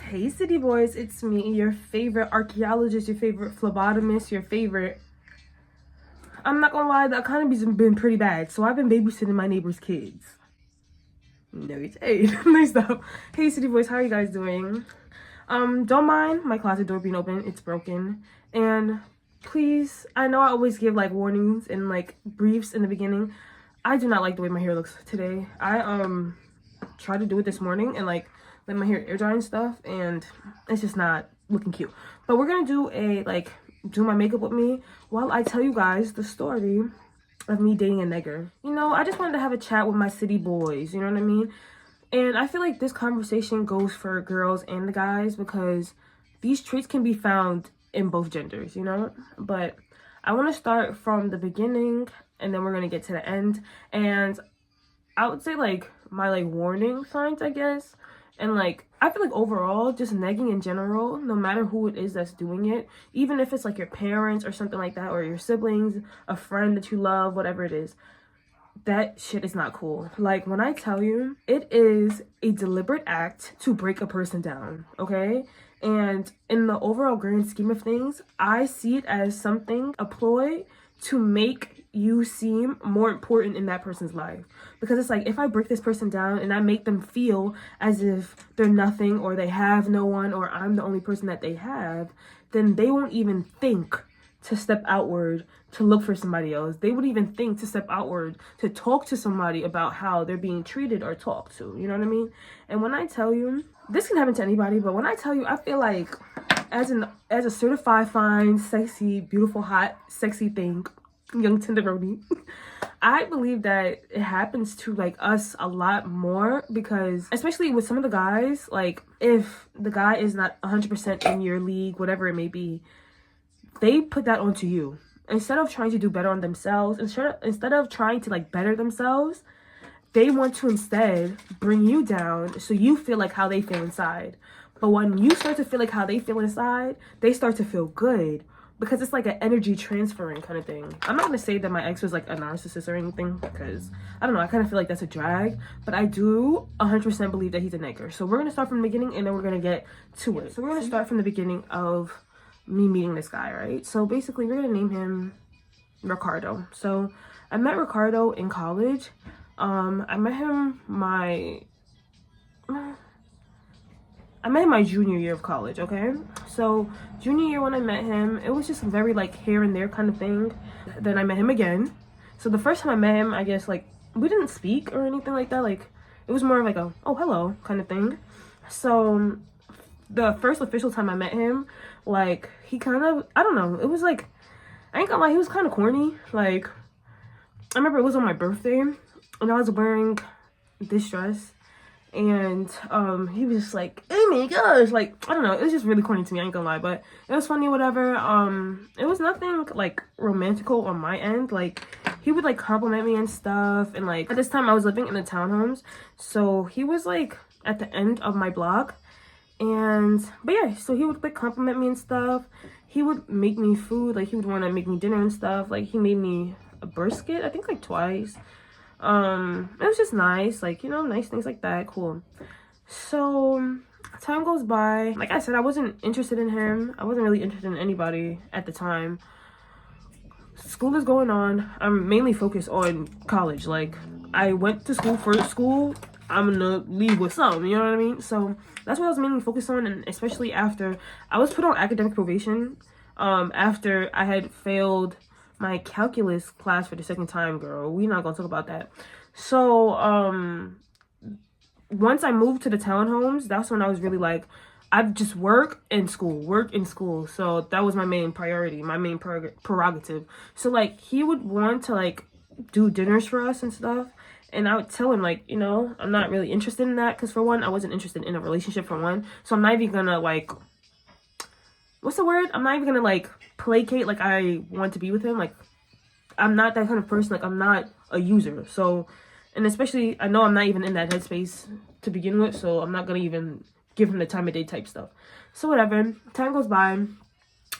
Hey city boys, it's me, your favorite archaeologist, your favorite phlebotomist, your favorite... I'm not gonna lie, the economy's been pretty bad, so I've been babysitting my neighbor's kids. No, it's hey, nice stuff. Hey city boys, how are you guys doing? Don't mind my closet door being open, it's broken. And please, I know I always give like warnings and like briefs in the beginning. I do not like the way my hair looks today. I tried to do it this morning and like let my hair air dry and stuff, and it's just not looking cute. But we're gonna do do my makeup with me while I tell you guys the story of me dating a Negger. You know, I just wanted to have a chat with my city boys, you know what I mean? And I feel like this conversation goes for girls and the guys because these traits can be found in both genders, you know? But I want to start from the beginning and then we're going to get to the end. And I would say like my like warning signs, I guess. And like I feel like overall just negging in general, no matter who it is that's doing it, even if it's like your parents or something like that, or your siblings, a friend that you love, whatever it is, that shit is not cool. Like when I tell you, it is a deliberate act to break a person down, okay? And in the overall grand scheme of things, I see it as something, a ploy to make you seem more important in that person's life. Because it's like, if I break this person down and I make them feel as if they're nothing or they have no one or I'm the only person that they have, then they won't even think to step outward to look for somebody else. They would even think to step outward to talk to somebody about how they're being treated or talked to, you know what I mean? And when I tell you, this can happen to anybody, but when I tell you, I feel like as a certified fine, sexy, beautiful, hot, sexy thing, young tenderoni, I believe that it happens to like us a lot more, because especially with some of the guys, like if the guy is not 100% in your league, whatever it may be, they put that onto you. Instead of trying to do better on themselves, instead of trying to like better themselves, they want to instead bring you down so you feel like how they feel inside. But when you start to feel like how they feel inside, they start to feel good, because it's like an energy transferring kind of thing. I'm not gonna say that my ex was like a narcissist or anything, because I don't know, I kind of feel like that's a drag, but I do 100% believe that he's a Negger. So we're gonna start from the beginning and then we're gonna get to it. So we're gonna start from the beginning of me meeting this guy, right? So basically we're gonna name him Ricardo. So I met Ricardo in college. I met him my junior year of college, okay? So junior year when I met him, it was just very like here and there kind of thing. Then I met him again. So the first time I met him, I guess like we didn't speak or anything like that. Like it was more of like a oh hello kind of thing. So the first official time I met him, like he kind of, I don't know, it was like, I ain't gonna lie, he was kind of corny. Like I remember it was on my birthday and I was wearing this dress, and he was just like, oh my gosh, like I don't know, it was just really corny to me, I ain't gonna lie, but it was funny, whatever. It was nothing like romantical on my end. Like he would like compliment me and stuff, and like at this time I was living in the townhomes, so he was like at the end of my block. And but yeah, so he would like compliment me and stuff. He would make me food, like he would want to make me dinner and stuff. Like he made me a brisket, I think like twice. It was just nice, like, you know, nice things like that, cool. So time goes by. Like I said, I wasn't interested in him. I wasn't really interested in anybody at the time. School is going on. I'm mainly focused on college. Like I went to school for school, I'm gonna leave with some, you know what I mean? So that's what I was mainly focused on, and especially after I was put on academic probation, after I had failed my calculus class for the second time, girl. We're not gonna talk about that. So once I moved to the townhomes, that's when I was really like, I'd just work and school. So that was my main priority, my main prerogative. So like he would want to like do dinners for us and stuff, and I would tell him like, you know, I'm not really interested in that, because for one, I wasn't interested in a relationship for one. So I'm not even gonna like, what's the word? I'm not even gonna like placate like I want to be with him. Like I'm not that kind of person. Like I'm not a user. So, and especially I know I'm not even in that headspace to begin with, so I'm not gonna even give him the time of day type stuff. So whatever, time goes by,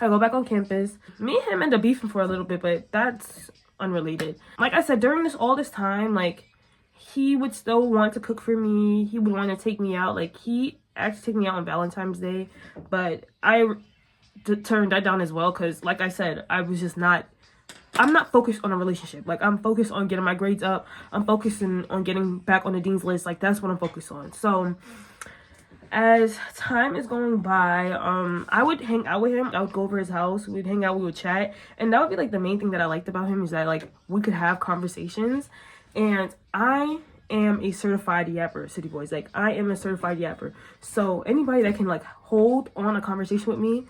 I go back on campus. Me and him end up beefing for a little bit, but that's unrelated. Like I said, during all this time, like he would still want to cook for me. He would want to take me out. Like, he actually took me out on Valentine's Day, but I turned that down as well because, like I said, I'm not focused on a relationship. Like, I'm focused on getting my grades up. I'm focusing on getting back on the dean's list. Like, that's what I'm focused on. So as time is going by, I would hang out with him. I would go over his house. We'd hang out. We would chat. And that would be, like, the main thing that I liked about him is that, like, we could have conversations. And I am a certified yapper, city boys. Like, I am a certified yapper. So anybody that can, like, hold on a conversation with me,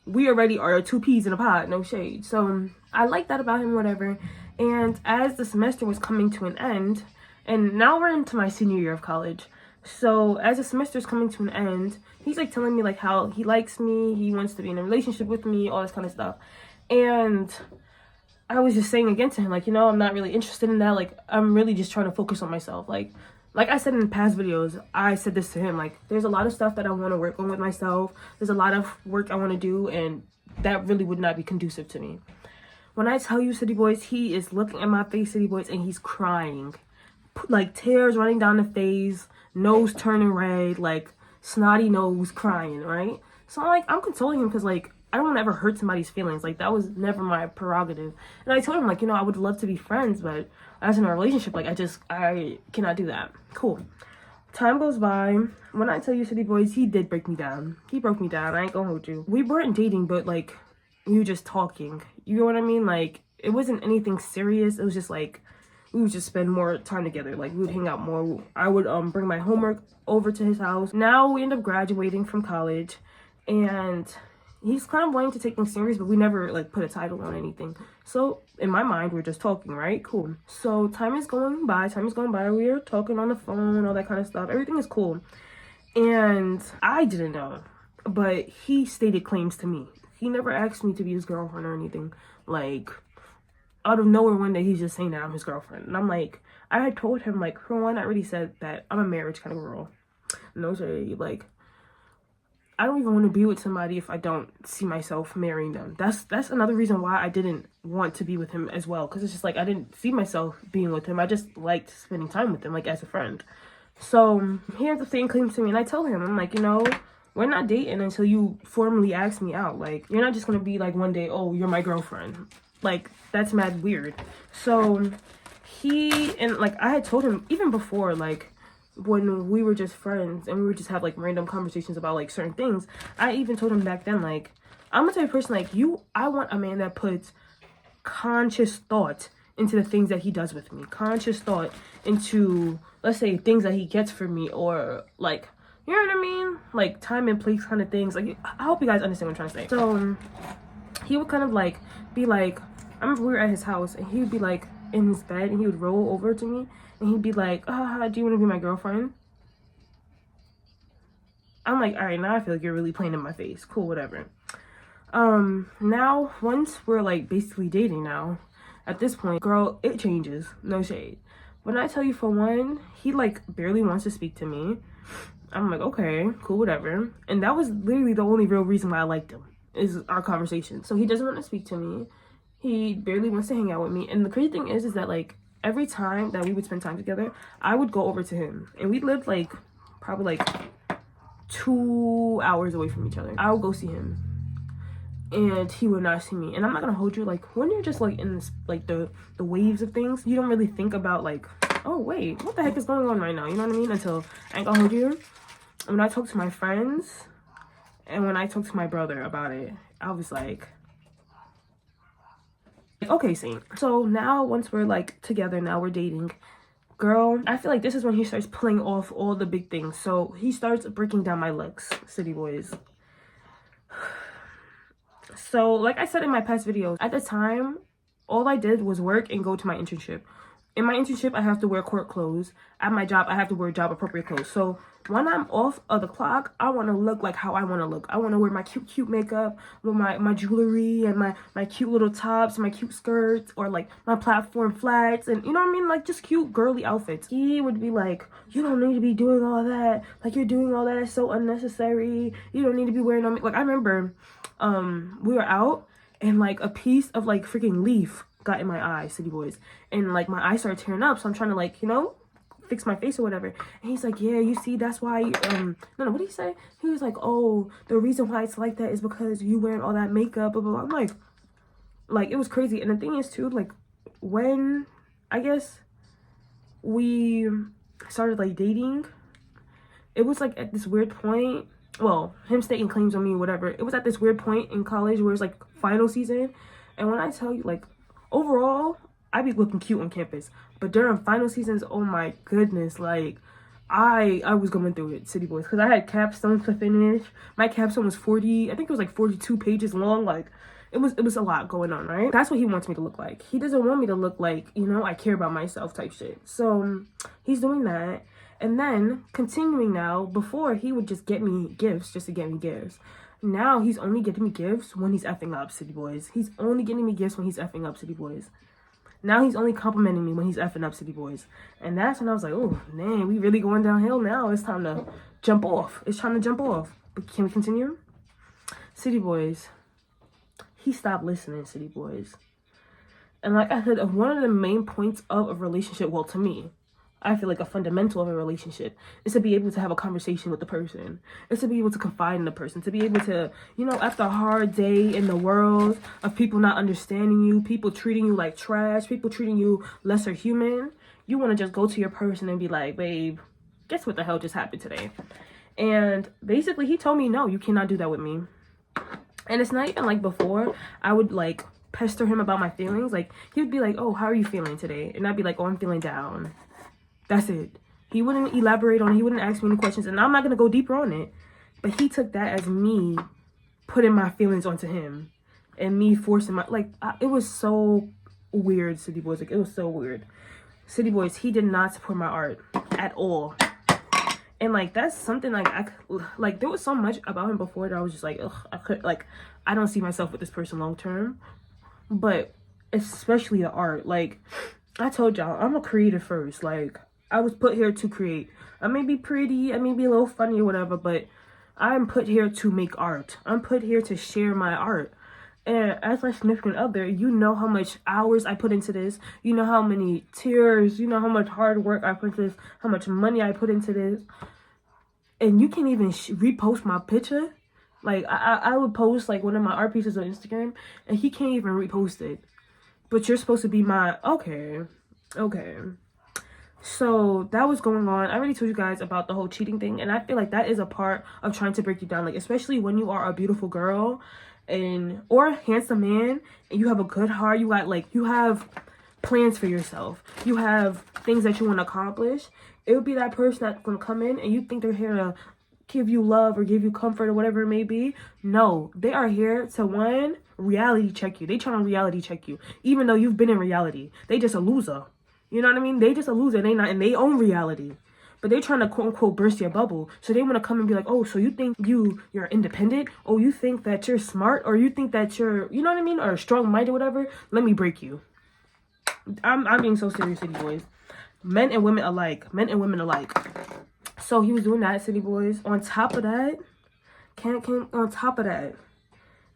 we already are two peas in a pod, no shade. So I like that about him, whatever. And as the semester was coming to an end, and now we're into my senior year of college. So as the semester is coming to an end, he's like telling me like how he likes me, he wants to be in a relationship with me, all this kind of stuff. And I was just saying again to him, like, you know, I'm not really interested in that. Like, I'm really just trying to focus on myself. Like I said in past videos, I said this to him, like, there's a lot of stuff that I want to work on with myself. There's a lot of work I want to do, and that really would not be conducive to me. When I tell you, city boys, he is looking at my face, city boys, and he's crying. Like, tears running down the face, nose turning red, like, snotty nose crying, right? So, like, I'm consoling him because, like, I don't want to ever hurt somebody's feelings. Like, that was never my prerogative. And I told him, like, you know, I would love to be friends, but as in a relationship, like, I cannot do that. Cool. Time goes by. When I tell you, city boys, he did break me down. He broke me down. I ain't gonna hold you. We weren't dating, but, like, we were just talking. You know what I mean? Like, it wasn't anything serious. It was just, like, we would just spend more time together. Like, we would hang out more. I would bring my homework over to his house. Now we end up graduating from college, and he's kind of wanting to take things serious, but we never like put a title on anything. So in my mind, we're just talking, right? Cool. So time is going by. We are talking on the phone, all that kind of stuff. Everything is cool. And I didn't know, but he stated claims to me. He never asked me to be his girlfriend or anything. Like, out of nowhere one day he's just saying that I'm his girlfriend. And I'm like, I had told him, like, for one, I already said that I'm a marriage kind of girl. No shade. Like, I don't even want to be with somebody if I don't see myself marrying them. That's another reason why I didn't want to be with him as well. Because it's just like, I didn't see myself being with him. I just liked spending time with him, like, as a friend. So he has the same claims to me. And I tell him, I'm like, you know, we're not dating until you formally ask me out. Like, you're not just going to be like one day, oh, you're my girlfriend. Like, that's mad weird. So and like, I had told him even before, like, when we were just friends and we would just have like random conversations about like certain things, I even told him back then, like, I'm the type of person, like, I want a man that puts conscious thought into the things that he does with me. Conscious thought into, let's say, things that he gets for me, or like, you know what I mean? Like, time and place kind of things. Like, I hope you guys understand what I'm trying to say. So he would kind of like be like, I remember we were at his house and he would be like in his bed and he would roll over to me and he'd be like, do you want to be my girlfriend? I'm like, all right, now I feel like you're really playing in my face. Cool, whatever. Now, once we're like basically dating now, at this point, girl, it changes. No shade. When I tell you, for one, he like barely wants to speak to me. I'm like, okay, cool, whatever. And that was literally the only real reason why I liked him, is our conversation. So he doesn't want to speak to me. He barely wants to hang out with me. And the crazy thing is that like every time that we would spend time together, I would go over to him. And we lived like probably like 2 hours away from each other. I would go see him and he would not see me. And I'm not gonna hold you, like, when you're just like in this, like the waves of things, you don't really think about like, oh wait, what the heck is going on right now? You know what I mean? Until I ain't gonna hold you. When I talk to my friends and when I talk to my brother about it, I was like, okay, Saint. So now once we're like together, now we're dating, girl, I feel like this is when he starts pulling off all the big things. So he starts breaking down my looks, city boys. So like I said in my past videos, at the time, all I did was work and go to my internship. In my internship, I have to wear court clothes. At my job, I have to wear job appropriate clothes. So when I'm off of the clock, I want to look like how I want to look. I want to wear my cute makeup with my jewelry and my cute little tops, my cute skirts, or like my platform flats, and you know what I mean? Like just cute girly outfits. He would be like, you don't need to be doing all that. Like, you're doing all that. It's so unnecessary. You don't need to be wearing on me. Like, I remember we were out and like a piece of like freaking leaf got in my eye, city boys, and like my eye started tearing up. So I'm trying to like, you know, fix my face or whatever. And he's like, yeah, you see, that's why, no, what did he say? He was like, oh, the reason why it's like that is because you wearing all that makeup, blah, blah, blah. I'm like, it was crazy. And the thing is, too, like, when, I guess, we started, like, dating, it was, like, at this weird point, well, him staking claims on me, whatever. It was at this weird point in college where it's, like, final season. And when I tell you, like, overall, I be looking cute on campus, but during final seasons, oh my goodness, like I was going through it, city boys, because I had capstones to finish. My capstone was 40, I think it was like 42 pages long. Like it was a lot going on, right? That's what he wants me to look like. He doesn't want me to look like, you know, I care about myself type shit. So he's doing that. And then continuing now, before he would just get me gifts just to get me gifts. Now he's only getting me gifts when he's effing up, city boys. He's only getting me gifts when he's effing up, city boys. Now he's only complimenting me when he's effing up, city boys. And that's when I was like, oh, man, we really going downhill now. It's time to jump off. It's time to jump off. But can we continue? City boys. He stopped listening, city boys. And like I said, one of the main points of a relationship, well, to me, I feel like a fundamental of a relationship is to be able to have a conversation with the person. It's to be able to confide in the person. To be able to, you know, after a hard day in the world of people not understanding you, people treating you like trash, people treating you lesser human, you want to just go to your person and be like, babe, guess what the hell just happened today? And basically he told me, no, you cannot do that with me. And it's not even like before I would like pester him about my feelings. Like he would be like, oh, how are you feeling today? And I'd be like, oh, I'm feeling down. That's it. He wouldn't elaborate on it. He wouldn't ask me any questions. And I'm not going to go deeper on it. But he took that as me putting my feelings onto him. And me forcing my... Like, it was so weird, city boys. Like, it was so weird. City boys, he did not support my art at all. And, like, that's something, like, there was so much about him before that I was just like, ugh, I don't see myself with this person long term. But especially the art. Like, I told y'all, I'm a creator first. Like, I was put here to create. I may be pretty, I may be a little funny or whatever, but I'm put here to make art. I'm put here to share my art. And as my significant other, you know how much hours I put into this. You know how many tears, you know how much hard work I put into this, how much money I put into this. And you can't even repost my picture. Like, I would post, like, one of my art pieces on Instagram, and he can't even repost it. But you're supposed to be my... Okay. So that was going on. I already told you guys about the whole cheating thing, and I feel like that is a part of trying to break you down, like especially when you are a beautiful girl or a handsome man and you have a good heart. You got like, you have plans for yourself, you have things that you want to accomplish. It would be that person that's gonna come in and you think they're here to give you love or give you comfort or whatever it may be. No, they are here to, one, reality check you. They trying to reality check you, even though you've been in reality. They just a loser. You know what I mean? They just a loser. They not in their own reality. But they trying to quote unquote burst your bubble. So they want to come and be like, oh, so you think you're independent? Oh, you think that you're smart? Or you think that you're, you know what I mean? Or strong-minded or whatever? Let me break you. I'm being so serious, city boys. Men and women alike. Men and women alike. So he was doing that, city boys. On top of that,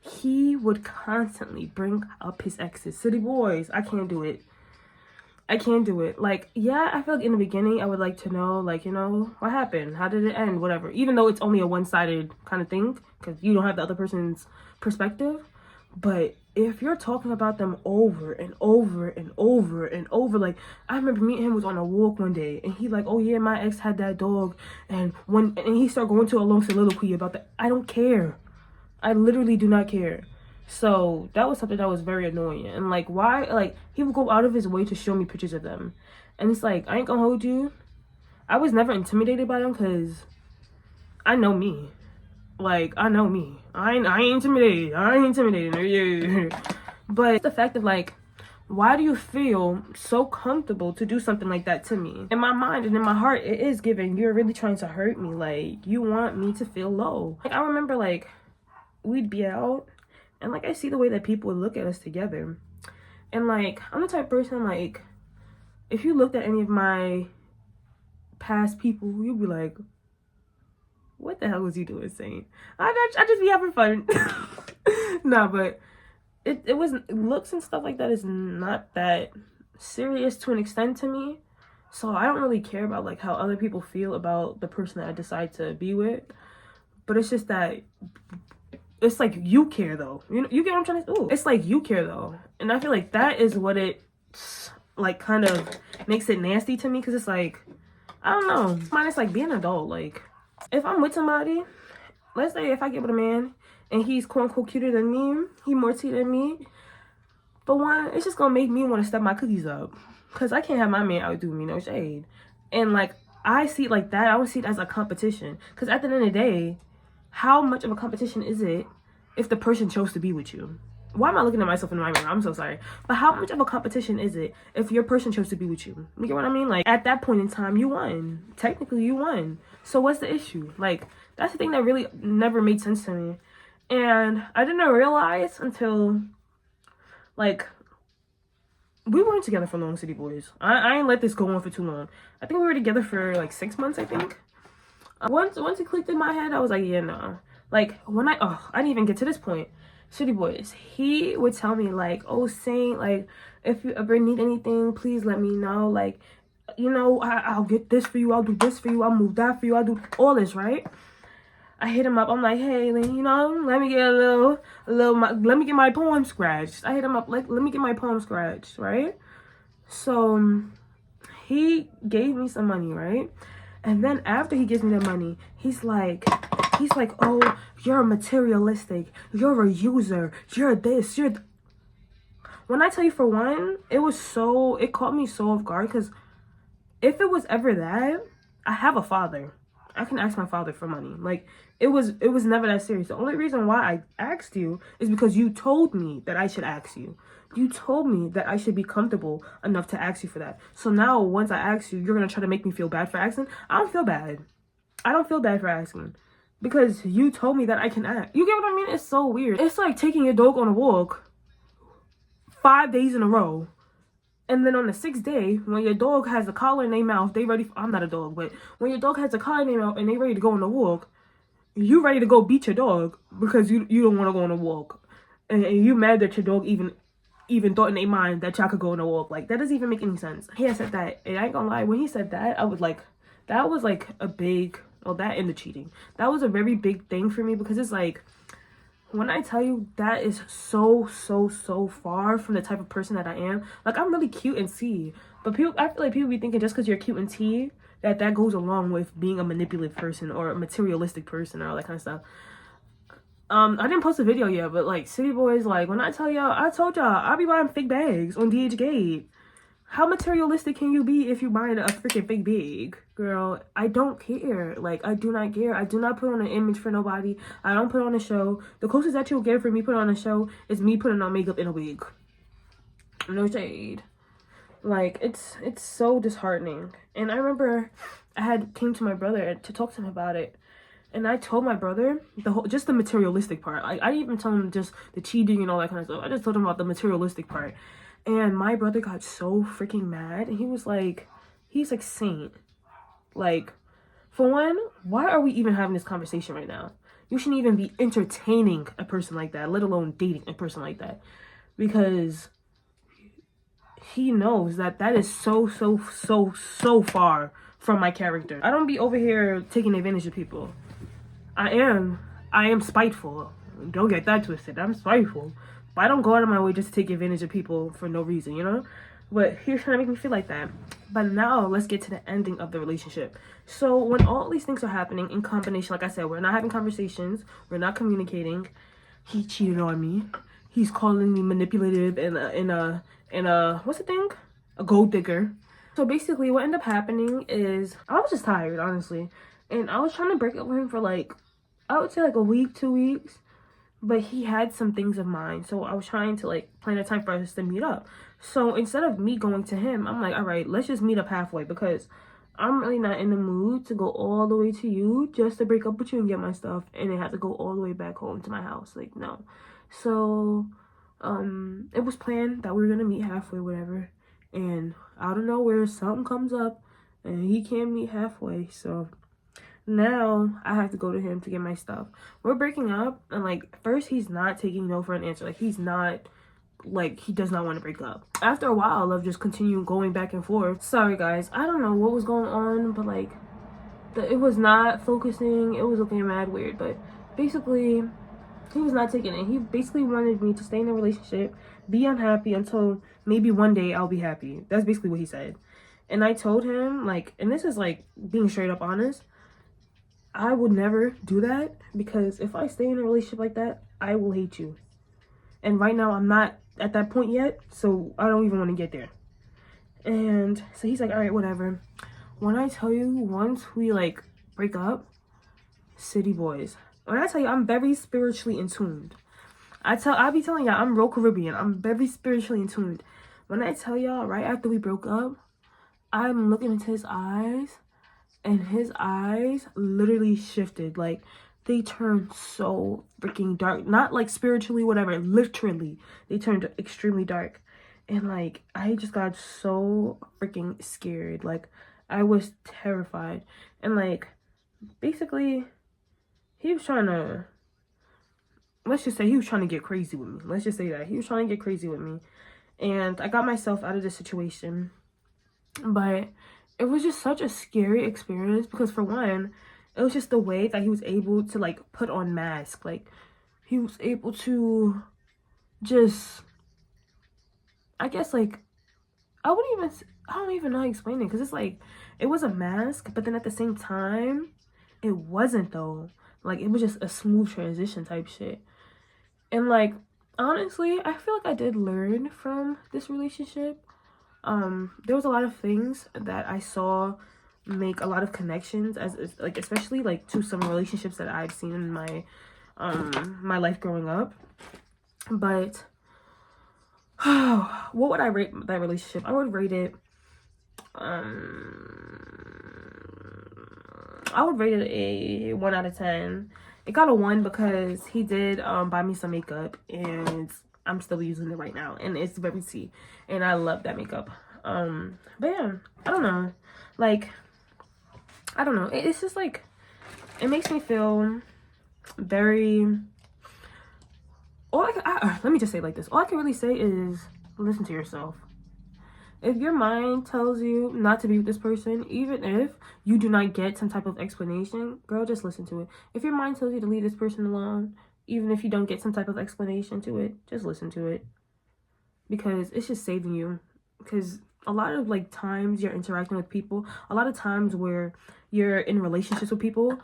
he would constantly bring up his exes. City boys, I can't do it. I can't do it. Like, yeah, I feel like in the beginning, I would like to know, like, you know, what happened? How did it end? Whatever. Even though it's only a one-sided kind of thing, because you don't have the other person's perspective. But if you're talking about them over and over and over and over, like, I remember me and him was on a walk one day, and he like, oh yeah, my ex had that dog, and he started going to a long soliloquy about that. I don't care. I literally do not care. So that was something that was very annoying. And like, why? Like, he would go out of his way to show me pictures of them, and it's like, I ain't gonna hold you, I was never intimidated by them because I know me. Like, I know me. I ain't intimidated. Yeah. But the fact of like, why do you feel so comfortable to do something like that to me? In my mind and in my heart, it is given, you're really trying to hurt me. Like, you want me to feel low. Like, I remember like, we'd be out, and like, I see the way that people would look at us together. And like, I'm the type of person, like, if you looked at any of my past people, you'd be like, what the hell was you doing, saying? I just be having fun. Nah, but it was, looks and stuff like that is not that serious to an extent to me. So I don't really care about like how other people feel about the person that I decide to be with. But it's just that it's like you care though. You get what I'm trying to do? It's like you care though. And I feel like that is what it like kind of makes it nasty to me, because it's like, I don't know. Mine is like being an adult. Like if I'm with somebody, let's say if I get with a man and he's quote unquote cuter than me, he more tea than me. But one, it's just gonna make me want to step my cookies up. Cause I can't have my man outdo me, no shade. And like I see it like that, I would see it as a competition. Cause at the end of the day, how much of a competition is it if the person chose to be with you? Why am I looking at myself in my mirror? I'm so sorry. But how much of a competition is it if your person chose to be with you? You get what I mean? Like at that point in time, you won. Technically, you won. So what's the issue? Like that's the thing that really never made sense to me. And I didn't realize until like we weren't together for long, City Boys. I ain't let this go on for too long. I think we were together for like 6 months, I think. Once it clicked in my head, I was like, yeah, no. Like when I didn't even get to this point. City Boys, he would tell me like, oh Saint, like if you ever need anything, please let me know. Like, you know, I'll get this for you, I'll do this for you, I'll move that for you, I'll do all this, right? I hit him up, I'm like, hey, you know, let me get let me get my poem scratched. I hit him up like, let me get my poem scratched, right? So he gave me some money, right? And then after he gives me the money, he's like, oh, you're materialistic, you're a user, you're this, you're when I tell you, for one, it caught me so off guard, because if it was ever that, I have a father. I can ask my father for money. Like it was never that serious. The only reason why I asked you is because you told me that I should ask you. You told me that I should be comfortable enough to ask you for that. So now once I ask you, you're gonna try to make me feel bad for asking. I don't feel bad. I don't feel bad for asking, because you told me that I can ask. You get what I mean? It's so weird. It's like taking your dog on a walk 5 days in a row. And then on the 6th day, when your dog has a collar in their mouth, I'm not a dog, but when your dog has a collar in their mouth and they ready to go on a walk, you ready to go beat your dog because you don't want to go on a walk. And you mad that your dog even thought in their mind that y'all could go on a walk. Like, that doesn't even make any sense. He had said that, and I ain't gonna lie, when he said that, I was like, that was like a big, well, that and the cheating. That was a very big thing for me, because it's like, when I tell you, that is so far from the type of person that I am. Like, I'm really cute and T, but I feel like people be thinking just because you're cute and T, that goes along with being a manipulative person or a materialistic person or all that kind of stuff. I didn't post a video yet, but like, City Boys, like, when I tell y'all, I told y'all, I'll be buying fake bags on DH Gate. How materialistic can you be if you buying a freaking fake bag? Girl, I don't care. Like, I do not care. I do not put on an image for nobody. I don't put on a show. The closest that you'll get for me putting on a show is me putting on makeup in a wig. No shade. Like, it's so disheartening. And I remember I came to my brother to talk to him about it. And I told my brother just the materialistic part. I didn't even tell him just the cheating and all that kind of stuff. I just told him about the materialistic part. And my brother got so freaking mad. And he's like, Saint. Like, for one, why are we even having this conversation right now? You shouldn't even be entertaining a person like that, let alone dating a person like that. Because he knows that is so far from my character. I don't be over here taking advantage of people. I am spiteful. Don't get that twisted. I'm spiteful. But I don't go out of my way just to take advantage of people for no reason, you know? But he was trying to make me feel like that. But now, let's get to the ending of the relationship. So, when all these things are happening in combination, like I said, we're not having conversations. We're not communicating. He cheated on me. He's calling me manipulative and what's the thing? A gold digger. So, basically, what ended up happening is, I was just tired, honestly. And I was trying to break up with him for like, I would say like a week, 2 weeks. But he had some things of mine, so I was trying to like plan a time for us to meet up. So instead of me going to him, I'm like, all right, let's just meet up halfway, because I'm really not in the mood to go all the way to you just to break up with you and get my stuff and then have to go all the way back home to my house. Like, no. So it was planned that we were gonna meet halfway, whatever, and out of nowhere something comes up and he can't meet halfway. So now I have to go to him to get my stuff. We're breaking up, and like, first he's not taking no for an answer. Like, he's not like he does not want to break up. After a while of just continuing going back and forth. Sorry guys, I don't know what was going on, but like it was not focusing. It was looking mad weird, but basically he was not taking it. He basically wanted me to stay in a relationship, be unhappy until maybe one day I'll be happy. That's basically what he said. And I told him, like, and this is like being straight up honest, I would never do that, because if I stay in a relationship like that, I will hate you. And right now I'm not at that point yet, so I don't even want to get there. And so he's like, all right, whatever. When I tell you, once we like break up, city boys, when I tell you I'm very spiritually in tuned, I be telling y'all I'm real Caribbean. I'm very spiritually in tuned. When I tell y'all, right after we broke up, I'm looking into his eyes, and his eyes literally shifted. Like, they turned so freaking dark. Not like spiritually, whatever. Literally, they turned extremely dark. And like, I just got so freaking scared. Like, I was terrified. And like, basically, he was trying to, let's just say he was trying to get crazy with me. Let's just say that. He was trying to get crazy with me. And I got myself out of this situation. But it was just such a scary experience, because for one, it was just the way that he was able to like put on masks. Like, he was able to just, I guess, like, I don't even know how to explain it, because it's like, it was a mask, but then at the same time, it wasn't though. Like, it was just a smooth transition type shit. And like, honestly, I feel like I did learn from this relationship. There was a lot of things that I saw make a lot of connections, as like, especially like to some relationships that I've seen in my my life growing up. But what would I rate that relationship? I would rate it a 1 out of 10. It got a 1 because he did buy me some makeup, and I'm still using it right now, and it's very tea, and I love that makeup. But yeah, I don't know, like, I don't know, it's just like, it makes me feel very, let me just say it like this, all I can really say is listen to yourself. If your mind tells you not to be with this person, even if you do not get some type of explanation, girl, just listen to it. If your mind tells you to leave this person alone, even if you don't get some type of explanation to it, just listen to it. Because it's just saving you. Because a lot of like times you're interacting with people, a lot of times where you're in relationships with people,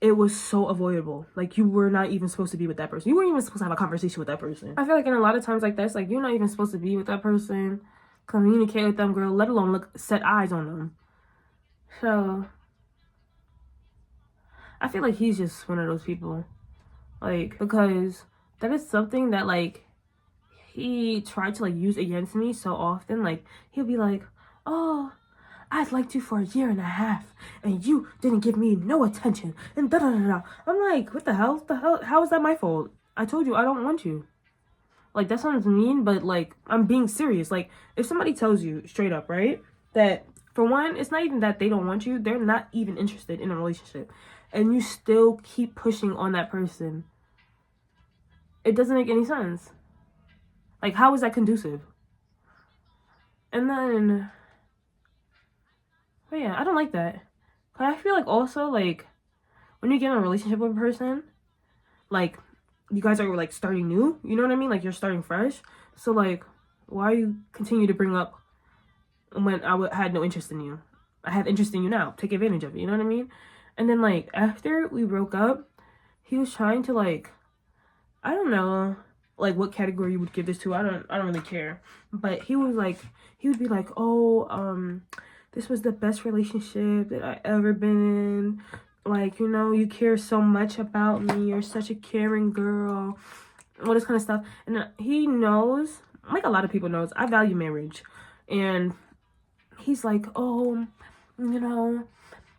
it was so avoidable. Like, you were not even supposed to be with that person. You weren't even supposed to have a conversation with that person. I feel like in a lot of times like this, like, you're not even supposed to be with that person, communicate with them, girl, let alone set eyes on them. So I feel like he's just one of those people. Like, because that is something that like he tried to like use against me so often. Like, he'll be like, oh, I'd liked you for 1.5 years and you didn't give me no attention, and da da da da. I'm like, what the hell? How is that my fault? I told you I don't want you. Like, that sounds mean, but like, I'm being serious. Like, if somebody tells you straight up, right, that for one, it's not even that they don't want you, they're not even interested in a relationship, and you still keep pushing on that person, it doesn't make any sense. Like, how is that conducive? And then, but yeah, I don't like that. But I feel like also, like, when you get in a relationship with a person, like, you guys are like starting new, you know what I mean? Like, you're starting fresh. So like, why you continue to bring up when I had no interest in you? I have interest in you now. Take advantage of it, you know what I mean? And then like, after we broke up, he was trying to like, I don't know, like, what category you would give this to. I don't really care. But he was like, he would be like, oh, this was the best relationship that I ever been in. Like, you know, you care so much about me. You're such a caring girl. All this kind of stuff. And he knows, like a lot of people knows, I value marriage. And he's like, oh, you know,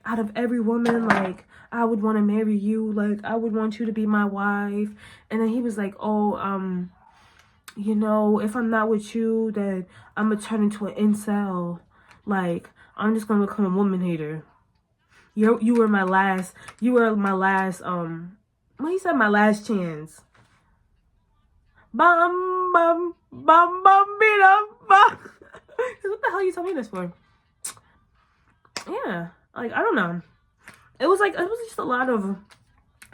out of every woman, like, I would want to marry you. Like, I would want you to be my wife. And then he was like, oh, you know, if I'm not with you, then I'm going to turn into an incel. Like, I'm just going to become a woman hater. You were my last, well, he said my last chance. Bum bum bum bum beat up bum. What the hell you telling me this for? Yeah, like I don't know. It was just a lot of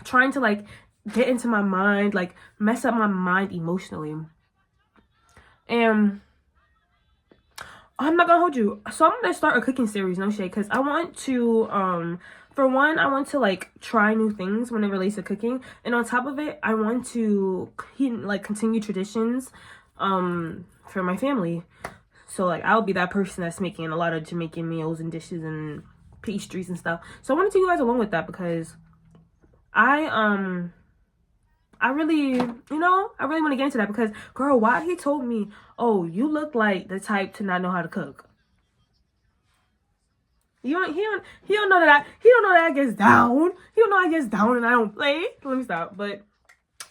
trying to like get into my mind, like mess up my mind emotionally. And I'm not gonna hold you. So I'm gonna start a cooking series, no shade, because I want to for one, I want to like try new things when it relates to cooking, and on top of it, I want to continue traditions for my family. So like I'll be that person that's making a lot of Jamaican meals and dishes and pastries and stuff. So I wanted to take you guys along with that because I really, I really want to get into that because, girl, why he told me, oh, you look like the type to not know how to cook. He don't know that I gets down. He don't know I gets down and I don't play. Let me stop. But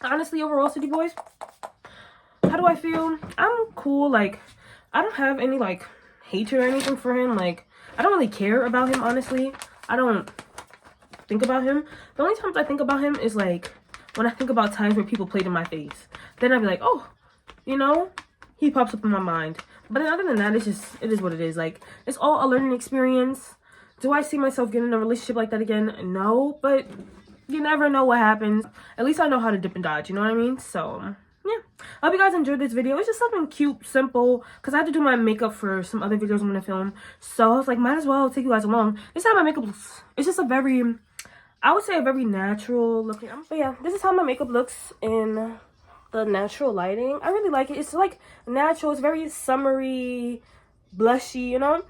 honestly, overall, City Boys, how do I feel? I'm cool. Like, I don't have any like hatred or anything for him. Like, I don't really care about him. Honestly, I don't think about him. The only times I think about him is like when I think about times where people played in my face. Then I'd be like, oh, he pops up in my mind. But then other than that, it is what it is. Like, it's all a learning experience. Do I see myself getting in a relationship like that again? No, but you never know what happens. At least I know how to dip and dodge, you know what I mean? So, yeah. I hope you guys enjoyed this video. It's just something cute, simple, because I had to do my makeup for some other videos I'm going to film. So, I was like, might as well take you guys along. This is how my makeup looks. It's just I would say a very natural looking. But yeah, this is how my makeup looks in the natural lighting. I really like it. It's like natural. It's very summery, blushy,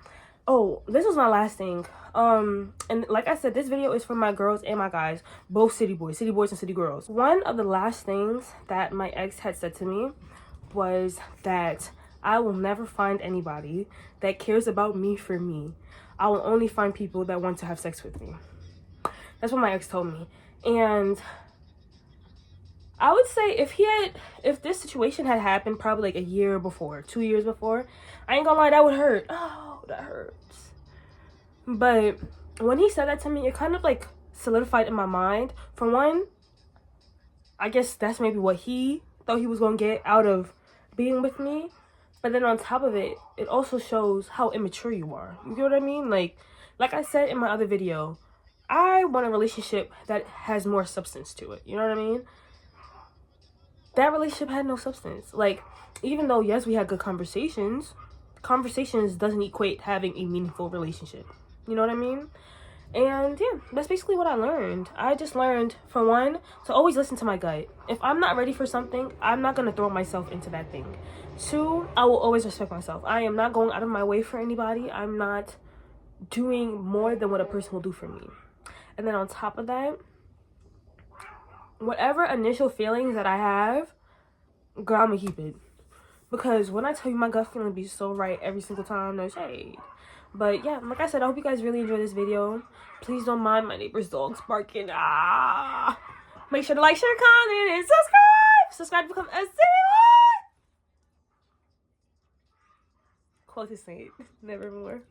Oh, this was my last thing. And like I said, this video is for my girls and my guys, both city boys and city girls. One of the last things that my ex had said to me was that I will never find anybody that cares about me for me. I will only find people that want to have sex with me. That's what my ex told me. And I would say if this situation had happened probably like a year before, 2 years before, I ain't gonna lie, that would hurt. Oh, that hurts. But when he said that to me, it kind of like solidified in my mind. For one, I guess that's maybe what he thought he was gonna get out of being with me. But then on top of it, it also shows how immature you are. You get what I mean? Like I said in my other video, I want a relationship that has more substance to it. You know what I mean? That relationship had no substance. Like, even though, yes, we had good conversations doesn't equate having a meaningful relationship. You know what I mean? And yeah, that's basically what I learned. I just learned, for one, to always listen to my gut. If I'm not ready for something, I'm not going to throw myself into that thing. Two, I will always respect myself. I am not going out of my way for anybody. I'm not doing more than what a person will do for me. And then on top of that, whatever initial feelings that I have, girl, I'm gonna keep it. Because when I tell you my gut feeling be so right every single time, no shade. But yeah, like I said, I hope you guys really enjoyed this video. Please don't mind my neighbor's dogs barking. Make sure to like, share, comment, and subscribe. Subscribe to become a city boy. Quote is saint. Nevermore.